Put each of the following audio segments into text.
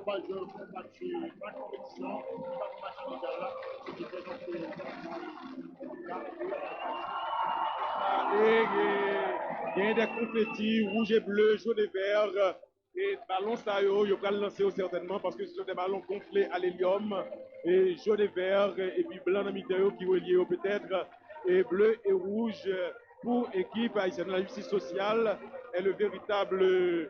pas jouer un match pas de compétition, pas de match amical là, ce qui fait donc il y a des confettis rouge et bleu, jaune et vert. Et ballon ça il va le lancer certainement parce que ce sont des ballons gonflés à l'hélium et jaune et vert et puis blanc dans le qui relié peut-être et bleu et rouge pour équipe haïtienne. La justice sociale est le véritable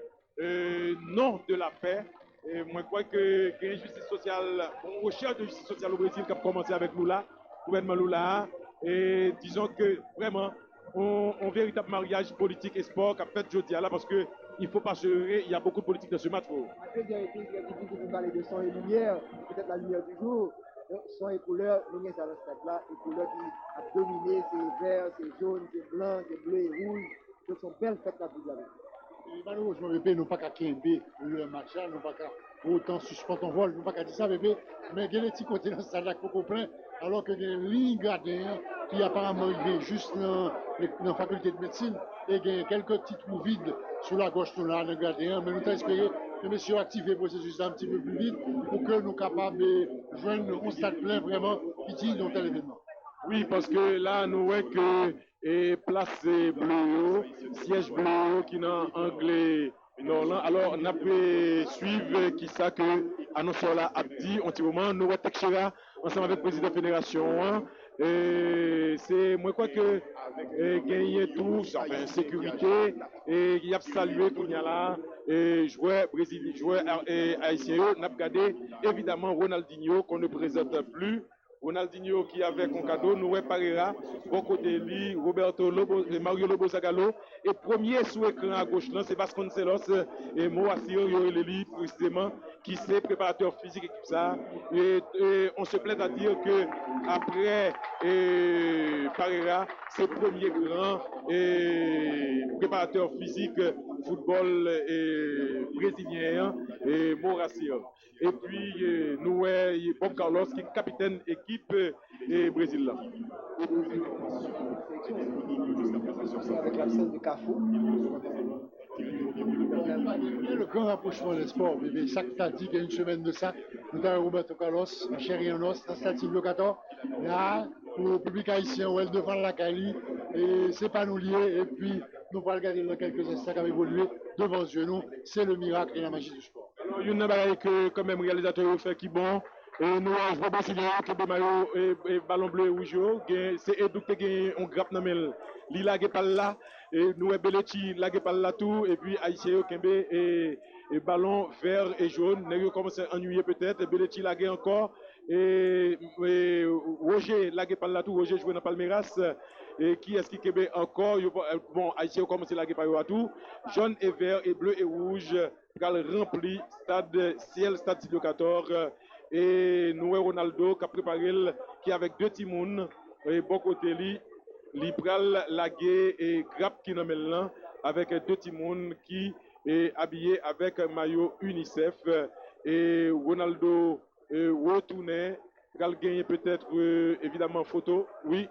nom de la paix. Et moi, je crois que la justice sociale, on recherche de justice sociale au Brésil qui a commencé avec Lula, gouvernement Lula, et disons que vraiment, un véritable mariage politique et sport qu'a fait jeudi là parce que il ne faut pas se leurrer, il y a beaucoup de politique dans ce match. À quel point il y a difficile de parler de son et lumière, peut-être la lumière du jour. Son et couleurs, nous avons dans ce stade-là, et couleurs qui a dominé, c'est vert, c'est jaune, c'est blanc, c'est bleu et rouge. Ce sont belles fêtes la ville. Malheureusement, bébé, nous pas qu'à Kimbe le match, nous pas qu'à autant suspendre ton vol, nous pas qu'à dire ça, bébé. Mais il y a des petits côtés dans ce stade-là qui sont plein, alors que il y a une ligne gardien qui apparemment est juste dans la faculté de médecine, et il y a quelques petits trous vides sur la gauche, là, dans le gardien. Mais nous avons espéré que monsieur active le processus un petit peu plus vite pour que nous soyons capables de joindre un stade plein vraiment qui dit dans tel événement. Oui, parce que là, nous voyons que place bleu, siège bleu qui est en anglais. Non, alors, on a pu suivre qui ça que annonceur là a dit en petit moment. Nous avons Tekshera ensemble avec le président de la fédération. C'est moi quoi que gagner tout, enfin, sécurité et il y a salué qu'on y a là joueur brésilien, joueur haïtien. On a regardé évidemment Ronaldinho qu'on ne présente plus. Ronaldinho qui avait un cadeau, Noé Parera, bon côté lui, Roberto Lobo, Mario Lobo Zagallo, et premier sous écran à gauche là, c'est Vasconcelos et Moacir Yoreleli précisément, qui c'est préparateur physique et tout ça. Et on se plaît à dire que après Parera, c'est premier grand préparateur physique football brésilien et Moacir. Et puis nous Bob Carlos qui est capitaine équipe et Brésil là. Avec l'absence de Cafou. Le grand rapprochement des sports, bébé. Ça que tu as dit qu'il y a une semaine de ça, nous avons Roberto Carlos, ma chérie en os, dans cette team locator. Là, pour le public haïtien, où elle devant la Cali, et c'est pas nous lier, et puis nous allons regarder dans quelques instants qui a évolué devant les yeux. Nous, c'est le miracle et la magie du sport. Alors, il y a une que, quand même, réalisateur fait qui bon. Et nous, je vois aussi que le maillot et ballon bleu et rouge. C'est Edou qui gagne, on grappe dans le Lila qui parle là. Et nous, Belechi, là qui parle là tout. Et puis, Aïsséo, Kembe et ballon vert et jaune. Nous commencé à ennuyer peut-être. Et Belechi, là qui encore. Et Roger, là qui parle là tout. Roger joue dans Palmeiras. Et qui est-ce qui Kembe encore? Bon, Aïsséo commence là qui parle à tout. Jaune et vert et bleu et rouge. Rempli stade ciel, stade Silvio 14. Et nous Ronaldo qui a préparé qui avec deux timouns et bon côté li pral lagué et grappe qui nomme là avec deux timouns qui est habillé avec un maillot UNICEF et Ronaldo retourné pral gagner peut-être évidemment photo oui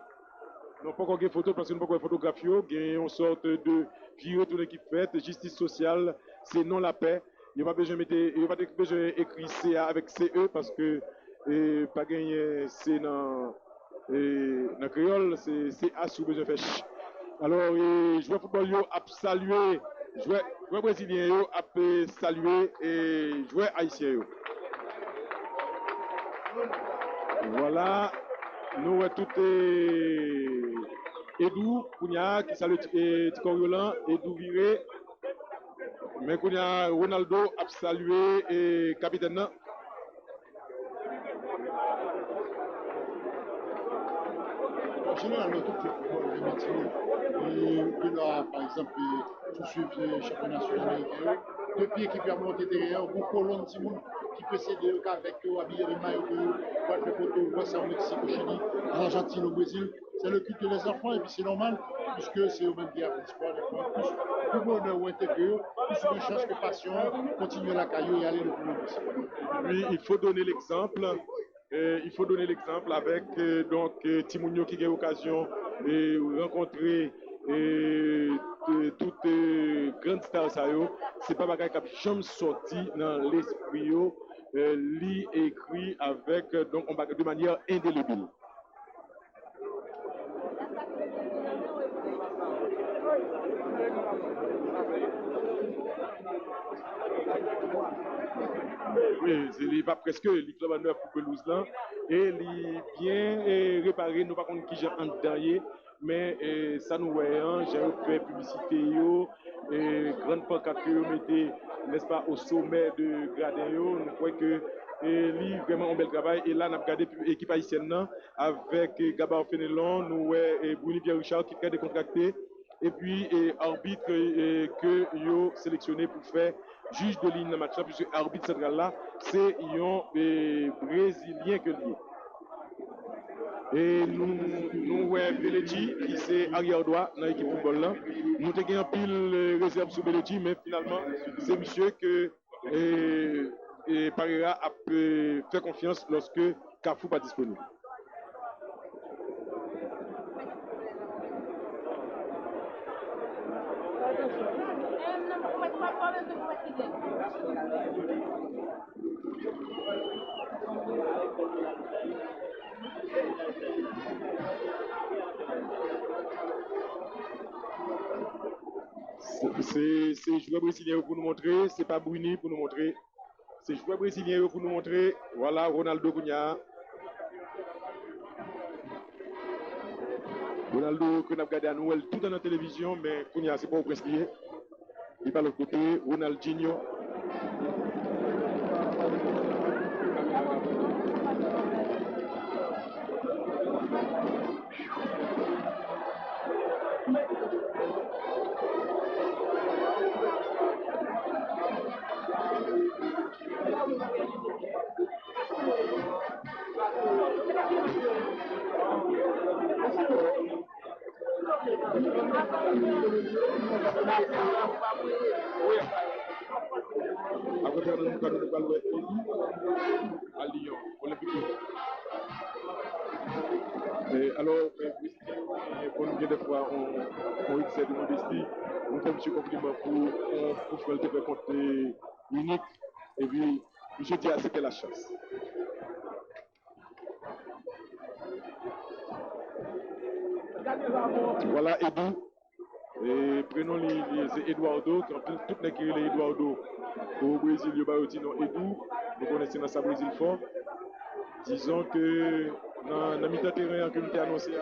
non pas encore photo parce que nous pas encore photographie gagne une sorte de vie retourné qui fait justice sociale c'est non la paix. Il n'y a pas besoin d'écrire CA avec CE parce que pas gagner C dans créole, c'est CA sous besoin de faire. Alors, joueur football yo a salué, joueur brésilien yo a salué et joueur haïtien yo. Voilà, nous tout Edou Kounia qui salue Tikorolan, Edou Viré. Mais qu'on a Ronaldo a salué et capitaine. En général, tout le football, les métiers, et là, par exemple, tout suivre le championnat national américain, depuis l'équipe a monté derrière, beaucoup colonne de monde qui peut s'aider avec habillé de maillot de faire photo, voir ça au Mexique, au Chili, en Argentine, au Brésil. C'est le culte des enfants et puis c'est normal, puisque c'est au même qui a fait sport, plus bonheur ou intégré, plus une chance que passion, continuer la caillou et aller le plus loin possible. Oui, il faut donner l'exemple. Il faut donner l'exemple avec donc Timounio qui a eu l'occasion de rencontrer toutes grandes stars. C'est pas bagage qui a jamais sorti dans l'esprit lit écrit avec donc de manière indélébile. Oui, il va presque les clubs en neuf pour pelouse là et il bien réparé nous par contre qui j'ai en dedans mais ça nous voyons j'ai fait publicité yo et grande pancarte que mettez n'est-ce pas au sommet de gradin yo nous croyons que lui vraiment un bel travail et là on a regardé l'équipe haïtienne là avec Gabar Fenelon nous et Bruni Pierre Richard qui est décontracté et puis arbitre que yo sélectionné pour faire juge de ligne dans le match là puisque arbitre central là c'est un brésilien que lié et nous ouais Beletti qui c'est arrière droit dans l'équipe football là nous avons un pile réserve sur Beletti mais finalement c'est monsieur que Parera a fait confiance lorsque Cafou pas disponible. C'est joueur brésilien pour nous montrer, c'est pas Bruni pour nous montrer. C'est joueur brésilien pour nous montrer. Voilà Ronaldo Cunha. Ronaldo que nous avons regardé à Noël tout dans la télévision, mais Cunha c'est pas au presque lié. Il par l'autre côté, Ronaldinho. À Lyon, Olympique. Alors, pour nous, des fois, on essaie de modestie, on fait un petit compliment pour faire le compte unique. Et puis, je dis à c'était la chance. Voilà, Edou. Et prenons les Eduardo, tout n'est que les Eduardo. Au Brésil, il y a aussi Edou. Vous connaissez dans sa Brésil fort. Disons que dans le milieu terrain que nous avons annoncé.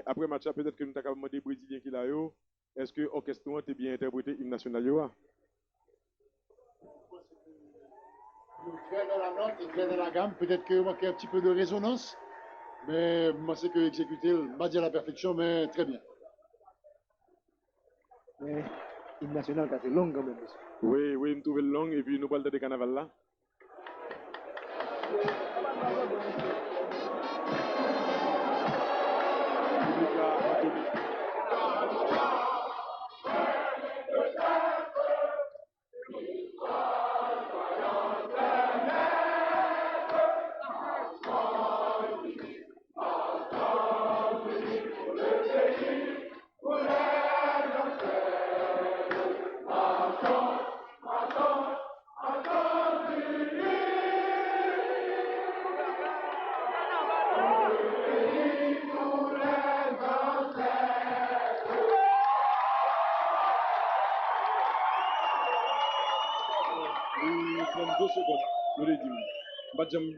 Après match, peut-être que nous avons demandé aux Brésiliens qui l'a eu. Est-ce que l'orchestre est bien interprété l'hymne national? Très dans la note et très dans la gamme. Peut-être qu'il manquait un petit peu de résonance. Mais moi, c'est que exécuter, pas dire à la perfection, mais très bien. Hymne national, c'est long quand même. Oui, oui, nous trouvons long et puis nous parlons de carnaval là.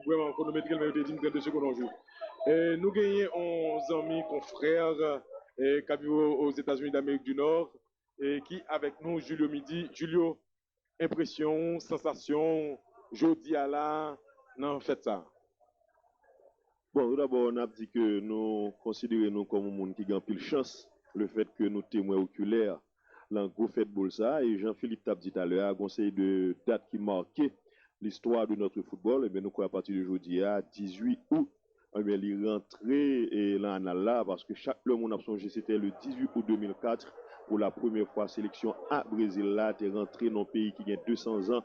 Vraiment chronométrique, mais il dit 32 secondes en jour. Nous gagnons 11 amis, confrères, qui vivent aux États-Unis d'Amérique du Nord, et qui avec nous, Julio Midi. Julio, impression, sensation, jeudi à la, non, faites ça. Bon, tout d'abord, on a dit que nous considérons nous comme un monde qui a pile chance, le fait que nous témoins oculaires, dans le fait de ça, et Jean-Philippe t'a dit tout à l'heure, un conseil de date qui marquait l'histoire de notre football, et bien nous croyons à partir de aujourd'hui à 18 août, et bien il rentré et là là, parce que chaque le monde a songé, c'était le 18 août 2004, pour la première fois, sélection à Brésil là, t'es rentré dans un pays qui a 200 ans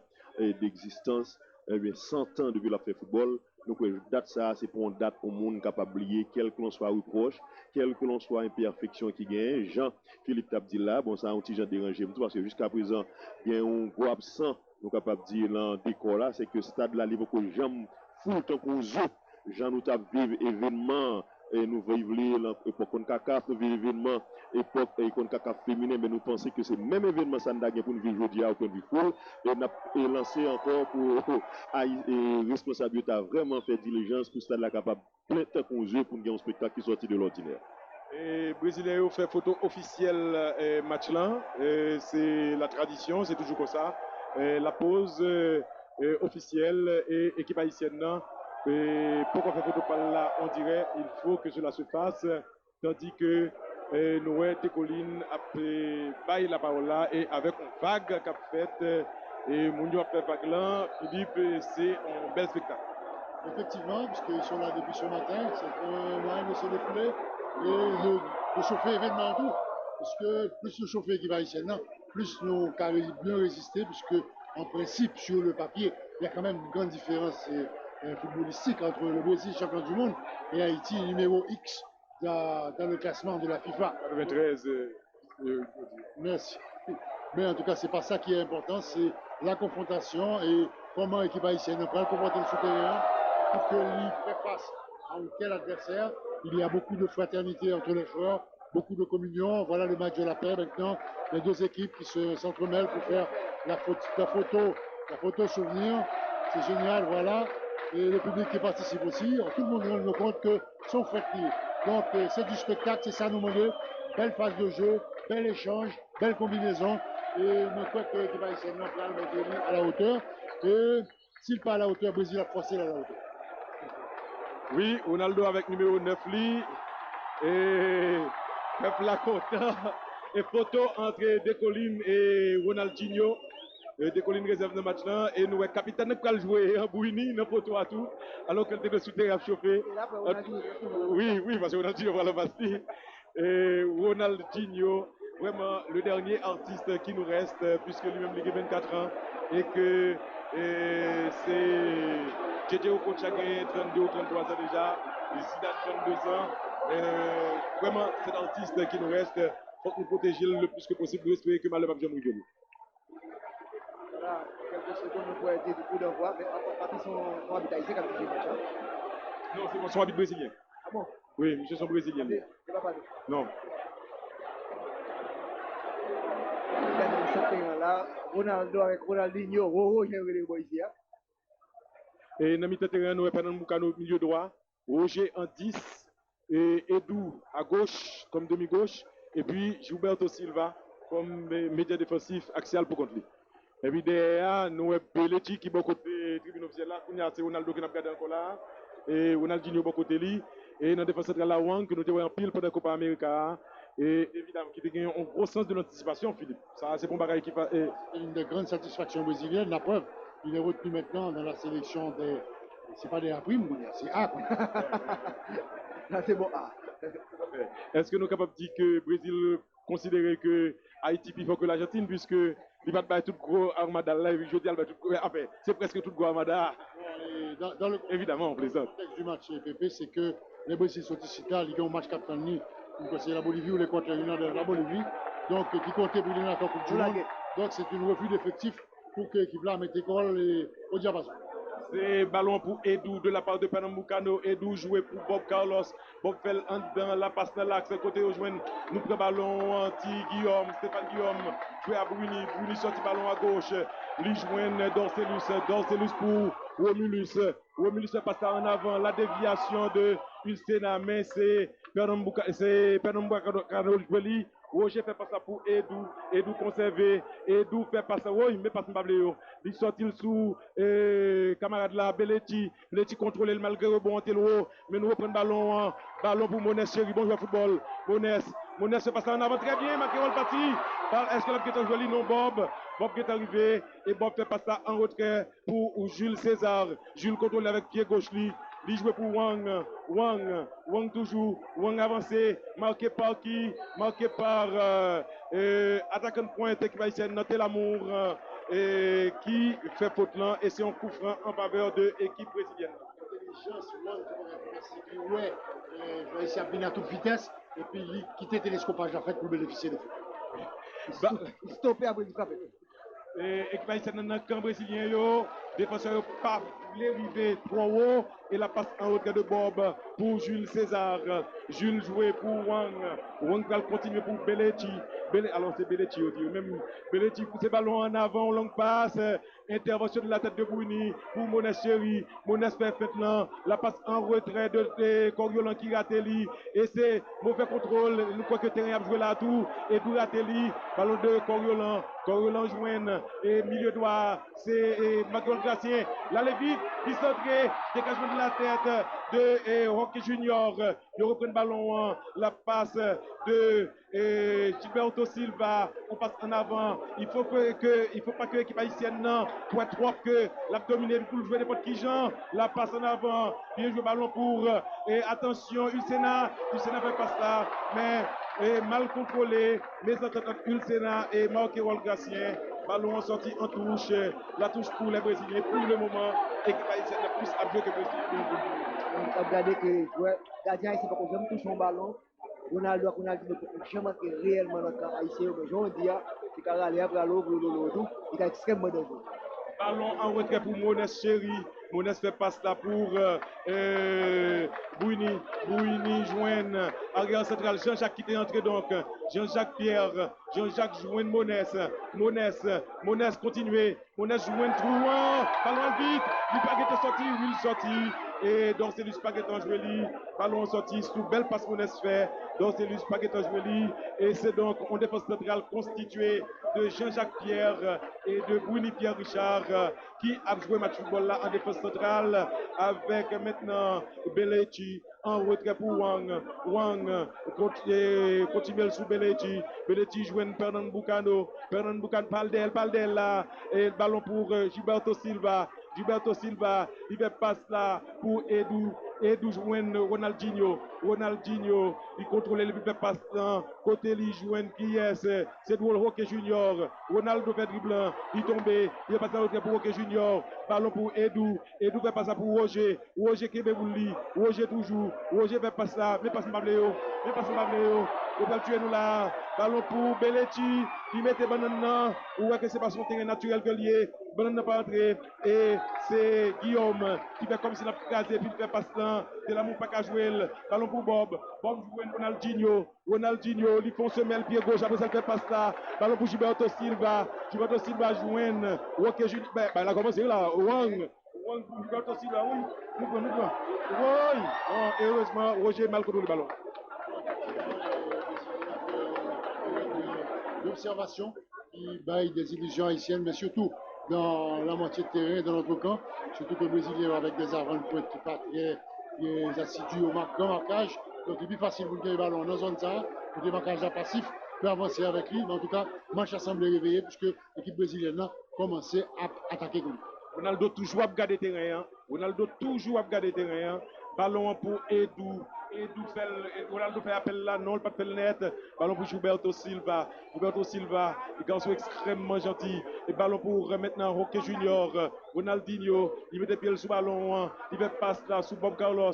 d'existence, et bien 100 ans depuis la fait football. Donc, date ça, c'est pour une date pour le monde capable d'oublier, quel que l'on soit reproche, quelle que l'on soit imperfection qui gagne. Jean-Philippe Tabdilla, bon, ça a un petit genre dérangé, parce que jusqu'à présent, il y a un gros absent, nous capable de dire dans le décor là, c'est que ce stade-là, il faut que j'aime fou tant qu'on joue. Jean nous tape vivre événement, et nous vivons l'époque CONCACAF, nous vivons l'événement, époque CONCACAF féminin, mais nous pensons que c'est le même événement, ça nous a pour nous vivre aujourd'hui au point de vue full, et nous avons lancé encore pour responsabilité à vraiment faire diligence pour stade là capable plein de temps qu'on joue pour nous un spectacle qui sortit de l'ordinaire. Et Brésilien ont fait photo officielle match là, c'est la tradition, c'est toujours comme ça. La pause officielle et équipe haïtienne là. Et pourquoi faire photo par là, on dirait il faut que cela se fasse, tandis que Noé Técoline a baillé la parole là et avec une vague qu'a fait et Mounio a fait vague là, Philippe, c'est un bel spectacle. Effectivement, puisqu'ils sont là depuis ce matin, c'est un moyen de se défouler et de chauffer événement tout. Puisque plus le chauffer l'équipe haïtienne, plus nous avons bien résisté, puisque en principe, sur le papier, il y a quand même une grande différence footballistique entre le Brésil, champion du monde, et Haïti, numéro X dans le classement de la FIFA. 93. Merci. Mais en tout cas, c'est pas ça qui est important, c'est la confrontation et comment l'équipe haïtienne peut comporter le souterrain pour que l'île fait face à un tel adversaire. Il y a beaucoup de fraternité entre les joueurs, beaucoup de communion. Voilà le match de la paix maintenant. Les deux équipes qui s'entremêlent pour faire la photo souvenir. C'est génial, voilà. Et le public qui participe aussi. Alors, tout le monde rend compte que sont frères. Donc c'est du spectacle, c'est ça nous demander. Belle phase de jeu, bel échange, belle combinaison. Et nous croyons que l'équipe haïtienne à la hauteur. Et s'il pas à la hauteur, Brésil a forcé à la hauteur. Oui, Ronaldo avec numéro 9 li. Et peuple là content. Et photo entre Décoline et Ronaldinho. Décoline réserve le match là. Et nous, capitaine qui a joué en Bouini, dans photo à tout. Alors qu'elle était de souterrain chauffé. Oui, parce que Ronaldinho va le passer. Et Ronaldinho, vraiment le dernier artiste qui nous reste, puisque lui-même il a 24 ans. Et que c'est JJ Okocha qui a 32 ou 33 ans déjà. Et Zidane 32 ans. Vraiment, cet artiste qui nous reste, il faut nous protéger le plus que possible pour espérer que malheur va jamais nous. Voilà, quelques secondes pour être du coup d'envoi, mais en partie son habit haïtien qui a bougé le match. Non, c'est son habit brésilien. Ah bon? Oui, monsieur son brésilien. C'est pas parlé. Non. Là, Ronaldo avec Ronaldinho, Roro, j'ai eu les boys ici. Et dans le terrain, nous avons Pendant milieu droit, Roger en 10, et Edou à gauche comme demi-gauche, et puis Gilberto Silva comme média défensif axial pour contre lui. Et puis derrière, nous avons Belletti qui est bon côté tribune officielle là, c'est Ronaldo qui n'a pas gardé encore là, et Ronaldinho bon côté lui, et dans la défense centrale la Wang que nous avons en pile pendant la Copa América, et évidemment qui a un gros sens de l'anticipation, Philippe. Ça, c'est bon bagaille qui va. C'est une des grandes satisfactions brésiliennes. La preuve, il est retenu maintenant dans la sélection des. C'est pas des A prime, c'est A. Là, c'est bon. Ah. Est-ce que nous sommes capables de dire que le Brésil considère que Haïti plus fort que l'Argentine, puisque il va pas tout gros armada là, je dis, enfin, c'est presque tout gros armada. Dans le Évidemment, on plaisante. Le contexte du match PP, c'est que les Brésiliens sont ici là, ils ont un match captain c'est la Bolivie ou les contre-unions de la Bolivie, donc qui comptait pour l'éliminatoire Coupe du Monde. Donc c'est un refus d'effectif pour que l'équipe là mette école et au diapason. C'est ballon pour Edou de la part de Pernambucano. Edou joué pour Bob Carlos. Bob fait dans la passe dans l'axe côté au joint. Nous prenons ballon anti-Guillaume. Stéphane Guillaume joué à Bruni. Bruni sorti ballon à gauche. Lui joint Dorcelus. Dorcelus pour Romulus. Romulus passe en avant. La déviation de Ulcena. Mais c'est Pernambucano Jolie. Roger fait passer pour Edou. Edou conservé. Edou fait passer. Oui, mais passe Mbabléo. Il sortit sous camarade là, Belletti. Belletti contrôle le malgré le bon Tello. Mais nous reprenons ballon. Ballon pour Monès Chéri. Bon joueur football. Monès se passe en avant très bien. Maquerol parti. Est-ce que la est joli? Non, Bob. Bob qui est arrivé. Et Bob fait passer en retrait pour Jules César. Jules contrôle avec pied gauche. Il joue pour Wang. Wang toujours. Wang avancé. Marqué par qui? Marqué par attaquant de pointe qui va essayer de noter l'amour. Qui fait faute là. Et c'est un coup franc en faveur de l'équipe brésilienne. Ouais, je vais essayer de venir à toute vitesse et puis quitter le télescopage en fait pour bénéficier de ça. Stopper après du frappé. Et qui va essayer dans le camp brésilien, yo. Défenseur pas l'arrivée trop haut et la passe en haut de Bob pour Jules César. Jules joué pour Wang. Wang va continuer pour Belletti. Alors c'est Belletti, même Belletti pour ses ballons en avant, longue passe. Intervention de la tête de Bruni pour Monès Chéri. Monès fait maintenant la passe en retrait de Coriolan qui Ratelli. Et c'est mauvais contrôle. Nous croyons que le terrain a joué là tout. Et tout Ratelli. Ballon de Coriolan. Coriolan joint. Et milieu droit. C'est Macron Gracien. La Lévite qui s'entraîne. Dégagement de la tête de Rocky Junior. Il reprend le ballon. La passe de Gilberto Silva. On passe en avant. Il faut pas que l'équipe haïtienne non. Pour être trop que l'abdominal pour jouer n'importe qui Jean. La passe en avant. Bien joué le ballon pour. Et attention, Ulcena. Ulcena fait pas ça. Mais mal contrôlé. Mais attendant Ulcena et marqué Walgracien. Ballon sorti en touche. La touche pour les Brésiliens pour le moment. L'équipe haïtienne a plus à jouer que les Brésiliens. On a regardé que le gardien ici, parce que j'aime toucher un ballon. Ronaldo a dit que jamais réellement dans le camp haïtien. Mais je dis, c'est qu'à aller après l'eau, il est extrêmement dangereux. Ballon en retrait pour Monès Chéri. Monès fait passe là pour Bouini. Bouini joigne arrière central. Jean-Jacques qui est entré donc. Jean-Jacques Pierre. Jean-Jacques joigne Monès. Monès continue. Monès joigne Trouan. Ballon vite. Il pas sorti. Il sorti. Et donc c'est du spaghetti en joueli. Ballon sorti. Sous belle passe Monès fait. Donc c'est du spaghetti en joueli. Et c'est donc en défense centrale constituée de Jean-Jacques Pierre et de Bouini Pierre Richard qui a joué match football là en défense centrale avec maintenant Belletti en retrait pour Wang. Wang continue sous Belletti. Belletti joue Pernambucano. Pernambucano Paldel là. Et ballon pour Gilberto Silva. Gilberto Silva, il fait passe là pour Edou. Edou joue Ronaldinho. Ronaldinho, il contrôle le fait passe là. Côté lui joue qui est c'est Roque Junior. Ronaldo fait dribblant. Il tombe. Il est passé à l'autre pour Roque Junior. Ballon pour Edou. Edou fait passer pour Roger. Roger qui est bouli. Roger toujours. Roger fait passer là. Mais passe Mbabléo. Mais passe Mbabléo. Il va tuer nous là. Ballon pour Belletti. Il met banane. Ou que c'est pas son terrain naturel que lié. Banane n'a pas entré. Et c'est Guillaume qui fait comme s'il a casé. Puis il fait passer là. C'est l'amour pas qu'à jouer. Ballon pour Bob. Bob joue Ronaldinho. Ronaldinho. Il font semelle pied gauche. Après ça, il fait passer là. Ballon pour Gilberto Silva. Gilberto Silva joue. Roque Junior. Ben, il a commencé là. Wang pour Gilberto Silva. Oui. Nous prenons. Oui. Oh, heureusement, Roger mal contrôle le ballon. L'observation qui baille des illusions haïtiennes, mais surtout dans la moitié de terrain de notre camp, surtout que les Brésiliens avec des avant-pointes qui pas très assidus au grand marquage. Donc il est plus facile pour gagner le ballon dans zone ça, côté marquage passif, peut avancer avec lui. Mais en tout cas, match a semblé réveillé puisque l'équipe brésilienne a commencé à attaquer comme lui. Ronaldo toujours à garder terrain. Ronaldo toujours à garder terrain. Ballon pour Edu. Ronaldo fait appel là, non, pas de net. Ballon pour Gilberto Silva. Gilberto Silva, le garçon extrêmement gentil. Et ballon pour maintenant Roque Junior. Ronaldinho, il met des pieds sous ballon. Il fait passe là sous Bob Carlos.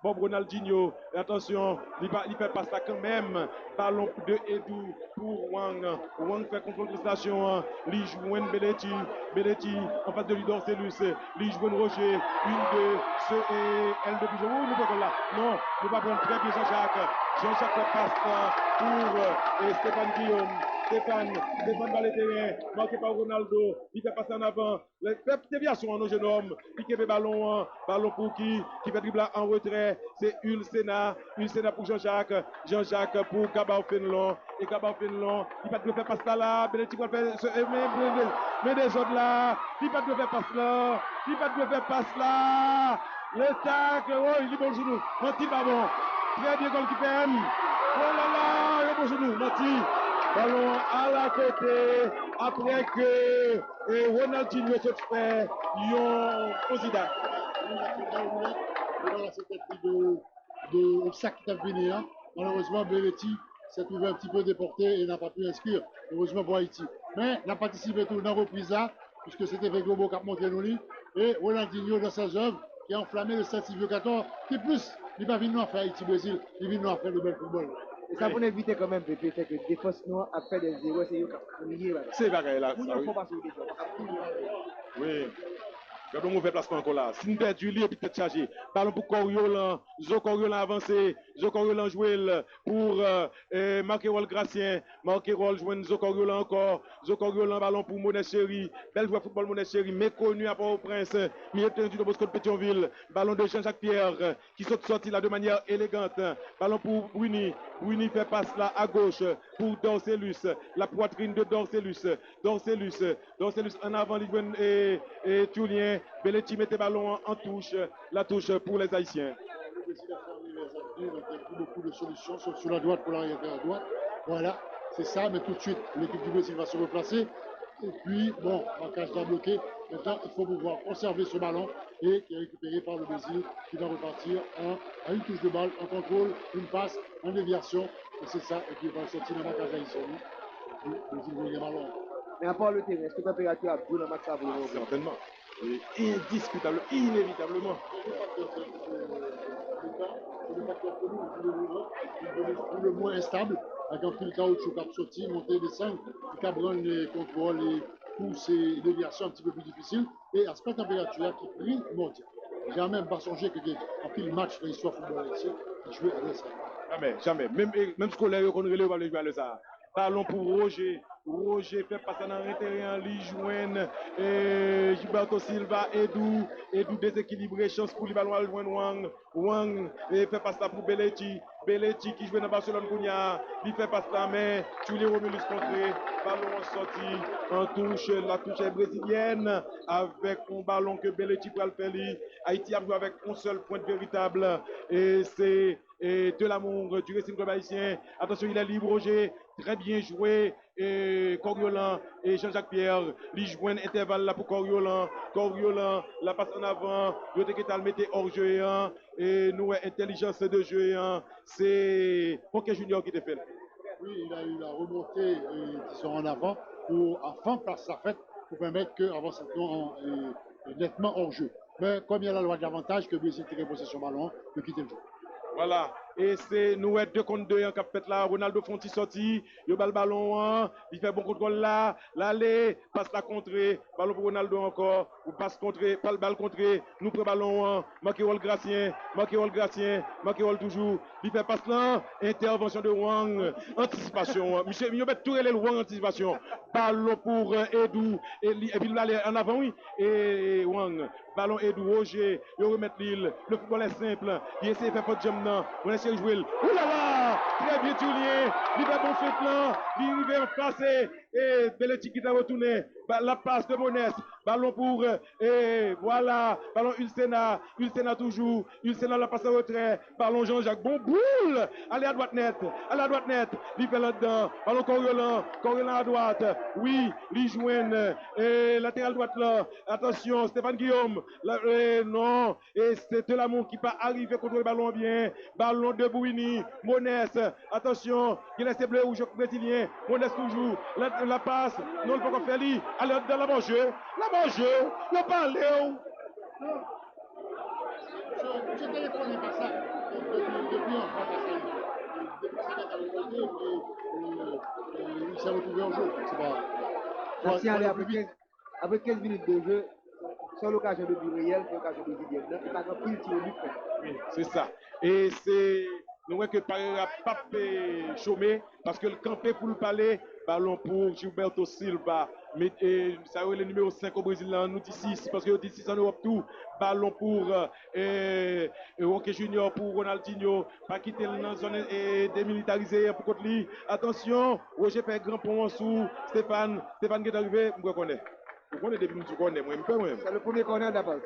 Bob Ronaldinho. Et attention, il fait passe là quand même. Ballon de Edu pour Wang. Wang fait contrôle de station. Li joue Belletti. Belletti en face de lui Dorcelus. Li joue Roger. Une, deux, ce et elle de Bijon. Oh, nous pas là. Non, nous pas prendre très bien Jean-Jacques. Jean-Jacques fait passe pour Stéphane Guillaume. Stéphane dans le terrain, marqué par Ronaldo, il fait passer en avant, déviation en nos jeunes hommes, il fait ballon pour qui fait dribble en retrait, c'est Ulsena pour Jean-Jacques pour Cabao Fenlon, et Cabao Fenlon, il va faire passer là, Belletti va faire, mais des autres là, il va faire passer là, le tacle, oh, il est bon genou, Monti Babon, très bien goalkeeper, oh là là, il est bon genou, Monti. Ballon à la côté, après que Ronaldinho se fait, Yon Ozida. Voilà, c'était de sac qui t'a venu. Malheureusement, Belletti s'est trouvé un petit peu déporté et n'a pas pu inscrire, heureusement pour Haïti. Mais il a participé tout dans la reprise là, puisque c'était avec Globo qui a montré nous. Et Ronaldinho dans ses œuvres, qui a enflammé le certificateur, qui plus, il va venir faire Haïti-Brésil, il va venir faire le bel football. Et ça, pour éviter quand même, Pépé, c'est que défense noire a fait des erreurs, c'est eux qui ont c'est pareil là. Il ne faut pas se défendre. Oui. Il y a un mauvais placement encore là. Si nous perdons, il est peut-être chargé. Ballon pour Coriolan. Zo Coriolan avancé. Zo Coriolan joué pour Marquerol Gracien. Marquerol joue Zo Coriolan encore. Zo Coriolan, ballon pour Monet Chéri. Belle joueur football Monet Chéri. Méconnu à Port-au-Prince. Milieu de terrain de Bosco de Pétionville. Ballon de Jean-Jacques Pierre qui saute sorti là de manière élégante. Ballon pour Bruni. Bruni fait passe là à gauche pour Dorcelus. La poitrine de Dorcelus. Dorcelus en avant, et Tulien. Belletti mettait ballon en touche, la touche pour les Haïtiens. Il y a beaucoup de solutions, sauf sur la droite pour l'arrière à droite. Voilà, c'est ça, mais tout de suite, l'équipe du Brésil va se replacer. Et puis, bon, marquage doit bloquer. Maintenant, il faut pouvoir conserver ce ballon et qui est récupéré par le Brésil qui va repartir à une touche de balle, en contrôle, une passe, en déviation. Et c'est ça, et qui va sortir dans le marquage haïtien. Le Brésil veut les ballons. Mais à part le terrain, est-ce que la température a pris le match à vous? Certainement. Oui, indiscutable, inévitablement. Le moins instable, avec un fil caoutchouc qui a sorti, monter, descendre, qui a les contrôles et tous ces déviations un petit peu plus difficiles. Et à cette température qui prie, monte. J'ai même pas songé qu'il y ait un pile match dans l'histoire football haïtien qui jouait avec ça. Jamais. Même scolaire, on relève, on va le jouer à ça. Ballon pour Roger. Roger fait passer dans l'intérieur, Lijouen, Gilberto Silva, Edu déséquilibré, chance pour le ballon à Wang. Wang fait passer pour Belletti qui joue dans Barcelone Kounia, il fait passer la main, Tulien Romulus contré, ballon sorti, en touche, la touche est brésilienne, avec un ballon que Belletti peut le faire. Haïti a joué avec un seul point véritable, et c'est de l'amour du Racing Club haïtien. Attention, il est libre, Roger, très bien joué. Et Coriolan et Jean-Jacques Pierre, ils jouent un intervalle là pour Coriolan, la passe en avant, le Teketal mettait hors jeu et nous intelligence de jeu, c'est Roque Junior qui te fait. Oui, il a eu la remontée qui sont en avant pour enfin passer sa fête pour permettre qu'avant ça soit nettement hors jeu. Mais comme il y a la loi de l'avantage que Brésil tire possession ballon, de quitter le jeu. Voilà, et c'est nous 2 contre 2 en cap fait là, Ronaldo Fonti sorti, il bat le ballon, il fait bon contrôle là, l'aller, passe la contrée, ballon pour Ronaldo encore, ou passe contrée, pas le balle contrée, nous prenons ballon, Marquerol Gracien toujours, il fait passe là, intervention de Wang, anticipation, monsieur, il met tout les Wang anticipation, ballon pour Edu, et puis il aller en avant, oui, et Wang, ballon Edu, Roger, il remet l'île, le football est simple, il essaie de faire pas de jump. On essaie de jouer. Ouh là là! Très bien Tulien. Il fait bon fait là. Il vient en passer. Et Belletti qui t'a retourné. La passe de Monès. ballon pour, et voilà, ballon Ulsena toujours, Ulsena la passe au retrait, ballon Jean-Jacques, bon boule, allez à droite net, il fait là-dedans, ballon Coriolan à droite, oui, il joigne, et latéral droite là, attention, Stéphane Guillaume, non, et c'est Telamont qui pas arriver contre le ballon bien, ballon de Bouini, Monès, attention, il laisse bleu rouge brésilien, Monès toujours, la passe, non, il faut qu'on fait lui, allez dans l'avant-jeu, il n'a pas allé. Je téléphone pas ça depuis un pas ça. Depuis ça qu'il a regardé, il s'est retrouvé en jeu. C'est pas. L'action allait après 15 minutes de jeu, sans l'occasion de but réel, c'est l'occasion de Didier. Il n'a pas pris le tir au but. Oui, c'est ça. Et c'est. Nous voyons que Pareira pas chômé parce que le campé pour le palais, ballon pour Gilberto Silva. Mais ça aurait le numéro 5 au Brésil, là, nous dit 6 parce que dit 6 en Europe tout. Ballon pour Roque Junior pour Ronaldinho. Pas quitter la zone démilitarisée pour contre lui. Attention, Roger fait grand pont en dessous. Stéphane qui est arrivé, je connais. Vous connaissez depuis que je connais, moi, C'est le premier corner de la balle.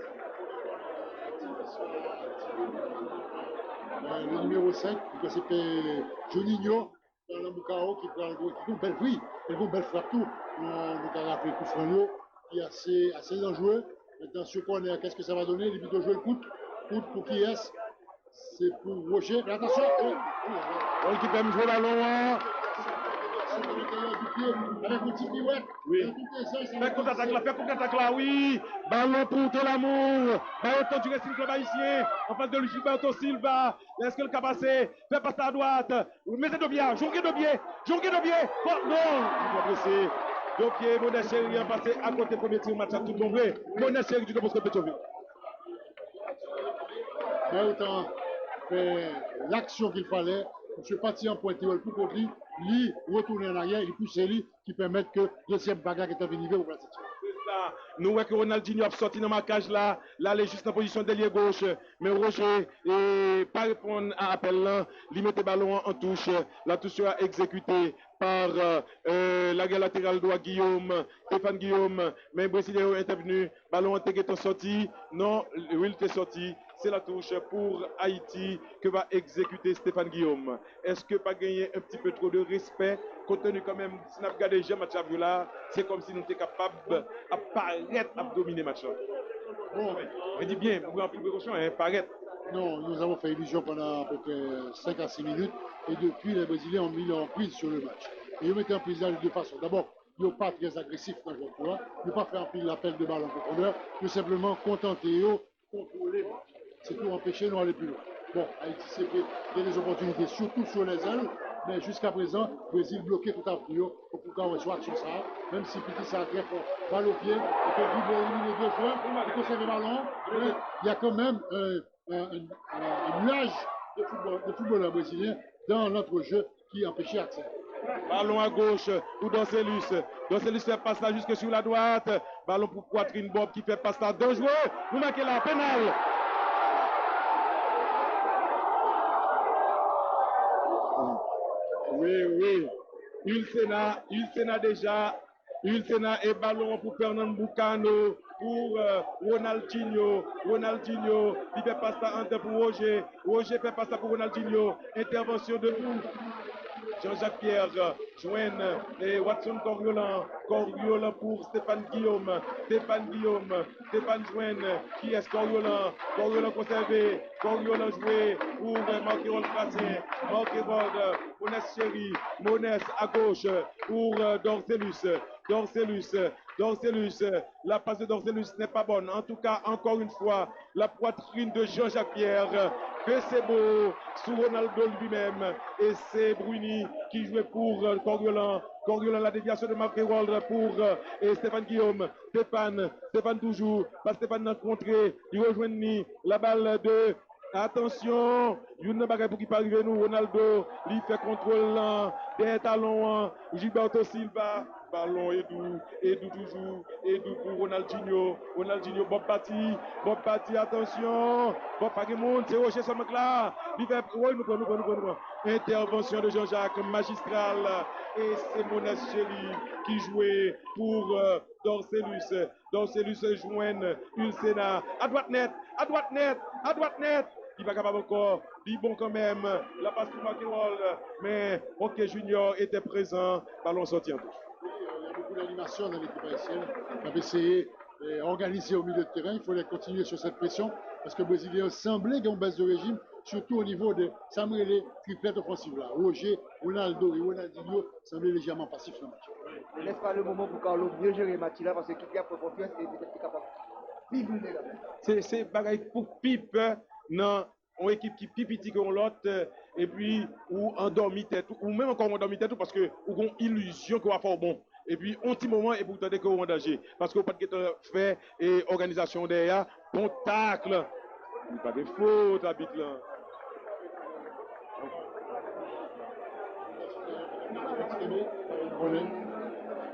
Le numéro 5, c'était Juninho, dans le Bukao, qui prend une belle vie, une belle frappe tout. On a rappelé coup Franio, qui est assez dangereux. Maintenant, sur corner, qu'est-ce que ça va donner? Les buts de jouer le coup pour qui est-ce? C'est pour Roger. Mais attention! Qui peut me jouer le ballon. Avec un petit pirouette. Oui. Fais contre-attaque là, oui. Ballon pour Telamour. Ballon tendu reste club haïtien. En face de lui, Gilberto Silva. Est-ce que le cas passé? Fait passer à droite. Mettez de pied. Jonquez de pied. Oh, non. Il doit presser. De pied, Monès Chéri a passé à côté premier tir match à tout tomber. Monès Chéri du Debosco Petrovic. Mais autant faire l'action qu'il fallait. Je suis parti en pointe pour contre lui, retourner en arrière, il pousse lui qui permet que le deuxième bagarre qui est venu au placer. C'est ça. Nous voyons que Ronaldinho a sorti dans le marquage là, il est juste en position d'ailier gauche. Mais Roger, pas répondre à l'appel là, il met le ballon en touche. La touche sera exécutée par la latérale droit Stéphane Guillaume. Mais Brésilien est intervenu, ballon est sorti. Non, il est sorti. C'est la touche pour Haïti que va exécuter Stéphane Guillaume. Est-ce que pas gagner un petit peu trop de respect, compte tenu quand même, si on a regardé le match là, c'est comme si nous étions capables d'apparaître à dominer le match là. Bon, on dit bien, vous avez pris précaution, paraître. Non, nous avons fait illusion pendant à peu près 5 à 6 minutes et depuis les Brésiliens ont mis leur prise sur le match. Et ils mettaient en prise de deux façons. D'abord, ils ne sont pas très agressifs dans le jeu, ils n'ont pas fait un pile l'appel de balle en profondeur, tout simplement contenter eux, contrôler. C'est pour empêcher de nous aller plus loin. Bon, Haïti s'est fait des opportunités, surtout sur les ailes, mais jusqu'à présent, le Brésil bloqué tout à fait pour pouvoir reçoit sur ça, même si Petit ça a très fort, balle au pied, et que il doit éliminer deux joueurs, il conserve le ballon, mais il y a quand même un nuage de footballeurs brésiliens dans notre jeu qui empêchait l'accès. Ballon à gauche pour Dancelus. Dancelus fait passe là jusque sur la droite. Ballon pour Poitrine Bob qui fait passe là. Dangereux. Nous marquons la pénale. Oui. Ulsena déjà. Ulsena et ballon pour Fernand Boucano. Pour Ronaldinho, il fait passe là pour Roger. Roger fait passe là pour Ronaldinho. Intervention de nous. Jean-Jacques Pierre, Joanne et Watson Coriolan pour Stéphane Guillaume, Stéphane Joanne, qui est Coriolan conservé, Coriolan joué pour Marquerol Tracien, Marquerol, Monès Chéri, Monès à gauche pour Dorcelus, la passe de Dorcelus n'est pas bonne. En tout cas, encore une fois, la poitrine de Jean-Jacques Pierre, que c'est beau, sous Ronaldo lui-même, et c'est Bruni qui jouait pour Coriolan, la déviation de Marc Herold pour Stéphane Guillaume, Stéphane toujours, pas Stéphane n'a contré, il rejoint la balle de... Attention, une bagaille pour qui peut arriver nous, Ronaldo, il fait contrôle des talons, Gilberto Silva, ballon Edou toujours, Edou pour Ronaldinho, Bob Patti, attention, Bob Pagemon, c'est Rocher ce mec là, nous. Intervention de Jean-Jacques magistrale et c'est Monas Chéri qui jouait pour Dorcelus joigne Ulsena, à droite net, il va capable encore, il bon quand même, la passe pour McEnroe, mais Roque Junior était présent, ballon sorti en touche. Il y a beaucoup d'animation dans l'équipe haïtienne. On avait essayé d'organiser au milieu de terrain. Il fallait continuer sur cette pression parce que les Brésiliens semblaient qu'ils ont baisse de régime, surtout au niveau de Samuel les triplettes offensives là. Roger, Ronaldo et Ronaldinho semblaient légèrement passifs dans le match. N'est-ce pas le moment pour Carlo mieux gérer le match là parce que tout a pour confiance et peut-être capable de vivre là. C'est bagaille pour pipe, non. Une équipe qui pipiti comme l'autre, et puis ou endormi tête, ou même encore endormi tête, parce que ou une illusion qu'on va faire bon. Et puis, un petit moment, et pour tenter qu'on est en danger. Parce qu'on n'a pas de fait et organisation derrière, bon tacle. Il n'y a pas de faute, habite là.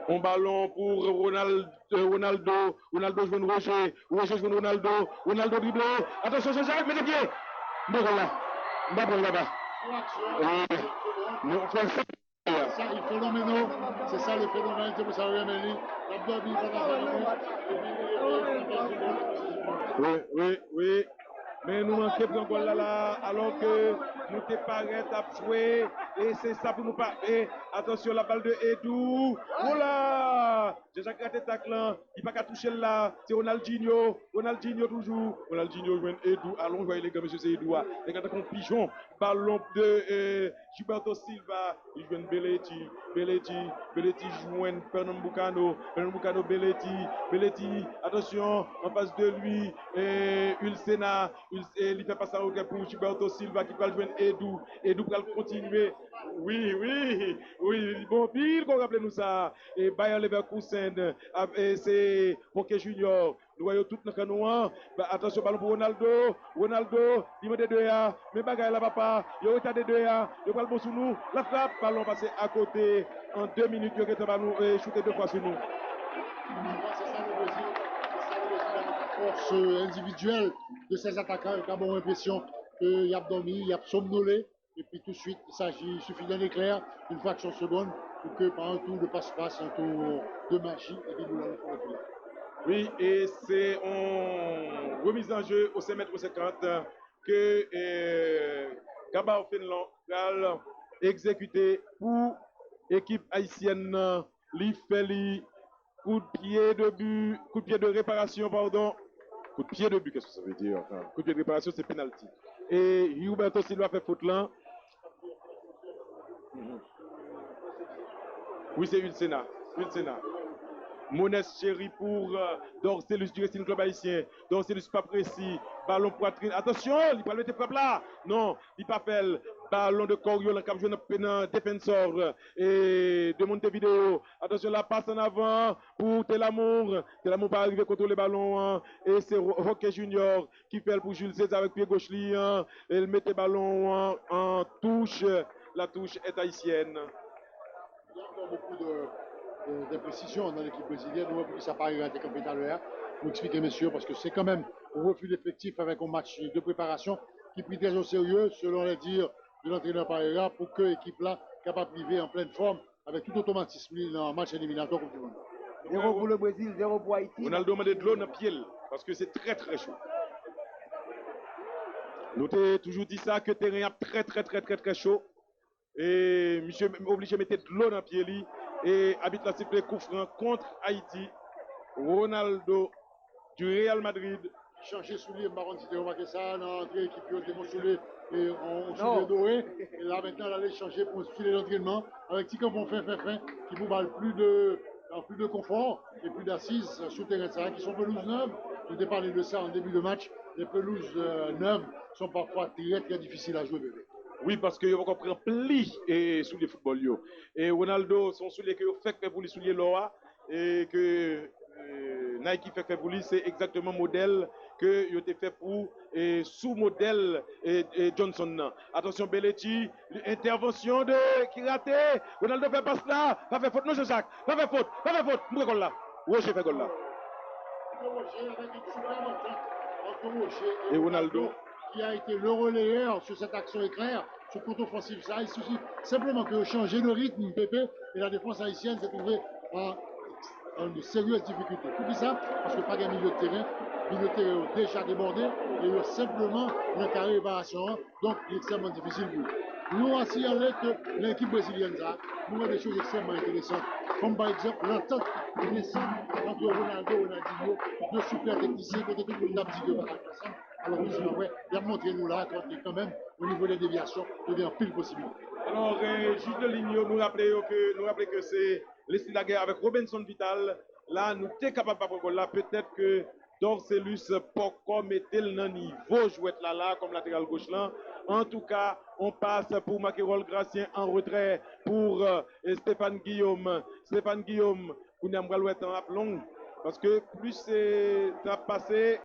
Un ballon pour Ronaldo joue Roger joue Ronaldo dribble. Attention, Jean-Jacques, mets les pieds. Là-bas. Ça, il phénoménal, c'est ça le phénomène que vous avez amené. Oui. Mais nous manquons de goal là, alors que nous t'es paraît à jouer. Et c'est ça pour nous pas. Et attention, la balle de Edou. Oh là! Déjà gratté taclant. Il n'a pas qu'à toucher là. C'est Ronaldinho toujours. Ronaldinho joue Edou. Allons, voyez les gars, monsieur, c'est Edou. Les gars, comme pigeon. Ballon de Gilberto Silva. Il joue Belletti. Belletti joue Pernambucano. Belletti. Attention, en face de lui. Ulsena. Il fait passer pour Gilberto Silva qui va jouer Edou. Edou va continuer. Oui. Bon, pile qu'on rappelle nous ça. Et Bayer Leverkusen, c'est Roque Junior. Nous voyons tout le canon. Attention, ballon pour Ronaldo, il met des deux à. Mais bagaille là, papa. Il y a des deux à. Il y a le bon sous nous. La frappe, ballon passé à côté. En 2 minutes, il y a un ballon shooté 2 fois sur nous. C'est ça le Brésil. La force individuelle de ces attaquants. Il y a bon l'impression qu'il y a dormi, il y a somnolé. Et puis tout de suite, il suffit d'un éclair, une fraction de seconde, pour que par un tour de passe-passe, un tour de magie, et puis nous allons faire le plus. Oui, et c'est en remise en jeu au 5m50 que Gabao Finland va exécuter pour l'équipe haïtienne. L'Ifeli, coup de pied de réparation, pardon. Coup de pied de but, qu'est-ce que ça veut dire? Enfin, coup de pied de réparation, c'est penalty. Et Huberto Silva fait faute là. Oui, c'est Ulsena. Monès Chéri pour Dorcelus du Racing Club haïtien. Dorcelus pas précis. Ballon poitrine. Attention, il va le mettre frappe là. Non, il pas fait. Ballon de Corio, le cap jeune défenseur et de Montevideo. Attention, la passe en avant pour Telamour. Telamour pas arriver à contrôler le ballon. Et c'est Roque Junior qui fait pour Jules César avec pied gauche. Il met le ballon en touche. La touche est haïtienne. Il y a encore beaucoup d'imprécisions dans l'équipe brésilienne. Nous avons vu ça pas raté comme tout à l'heure. Pour expliquer, messieurs, parce que c'est quand même un refus d'effectif avec un match de préparation qui pris très au sérieux, selon les dires de l'entraîneur Pareira, pour que l'équipe là capable de vivre en pleine forme avec tout automatisme dans un match éliminatoire comme tout le monde. 0 pour le Brésil, 0 pour Haïti. Ronaldo m'a de l'eau dans le pied parce que c'est très très chaud. Nous t'ai toujours dit ça que le terrain est très chaud. Et monsieur obligé de mettre de l'eau dans le pied et habite la sifflet coup franc contre Haïti. Ronaldo du Real Madrid. Changer soulier, Baron, si tu remarqué ça, dans l'entrée équipe qui ont soulier et on soulier doré. Et là maintenant, elle allait changer pour filer l'entraînement avec petit campon fin, qui vous valent plus de confort et plus d'assises sur le terrain. C'est vrai qu'ils sont pelouses neuves. Je t'ai parlé de ça en début de match. Les pelouses neuves sont parfois très difficiles à jouer, bébé. Oui, parce que vous comprenez pli et sous les football yo. Et Ronaldo son soulier que fait pour les souliers Loa et que Nike fait pour lui c'est exactement modèle que il était fait pour sous modèle Johnson. Nan. Attention Belletti, intervention de qui raté. Ronaldo fait passe là, pas fait faute non Jacques, pas fait faute, moi goal là. Roger fait goal là. Roger avec une super entente entre Roger Et Ronaldo qui a été le relayeur sur cette action éclair, sur le côté offensif. Ça, il suffit simplement que changer le rythme, Pépé, et la défense haïtienne s'est trouvée en de sérieuses difficultés. Pour qui ça? Parce que pas de milieu de terrain est déjà débordé et il y a simplement le carré réparation. Donc, il est extrêmement difficile pour eux. Nous, aussi, que l'équipe brésilienne, nous avons des choses extrêmement intéressantes. Comme par exemple l'entente récente entre Ronaldo et Ronaldinho, deux super techniciens qui étaient tout le monde a dit que ensemble. Alors, il a montré nous là, quand même, au niveau des déviations, il y a pile possibilité. Alors, juste de ligne, nous rappelons que c'est l'esprit de la guerre avec Robinson Vital. Là, nous sommes capables de faire là. Peut-être que Dorcelus Poko mettait le niveau jouet là, comme latéral gauche là. En tout cas, on passe pour Maquerol Gracien en retrait pour Stéphane Guillaume. Stéphane Guillaume, nous avons en long parce que plus c'est passé.